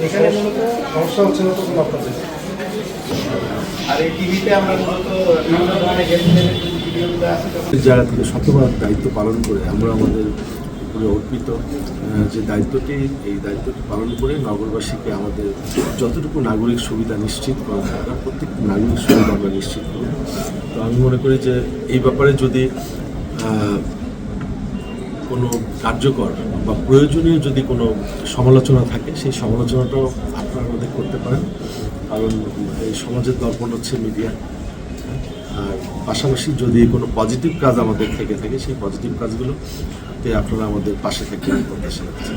এখানে মূলত সমস্যা হচ্ছে না তো কোনো আপনাদের। আর এই টিভিতে আমরা মূলত বিভিন্ন ধরনের ভিডিওগুলো আছে জায়গা থেকে শতভাগ দায়িত্ব পালন করে আমরা আমাদের উপরে অর্পিত যে দায়িত্বটি এই দায়িত্বটি পালন করে নগরবাসীকে আমাদের যতটুকু নাগরিক সুবিধা নিশ্চিত করা দরকার প্রত্যেকটি নাগরিক সুবিধা আমরা নিশ্চিত করব। তো আমি মনে করি যে এই ব্যাপারে যদি কোনো কার্যকর বা প্রয়োজনীয় যদি কোনো সমালোচনা থাকে সেই সমালোচনাটাও আপনারা আমাদের করতে পারেন, কারণ এই সমাজের দর্পণ হচ্ছে মিডিয়া। আর পাশাপাশি যদি কোনো পজিটিভ কাজ আমাদের থেকে থাকে সেই পজিটিভ কাজগুলোতে আপনারা আমাদের পাশে থাকবেন প্রত্যাশা রাখছি।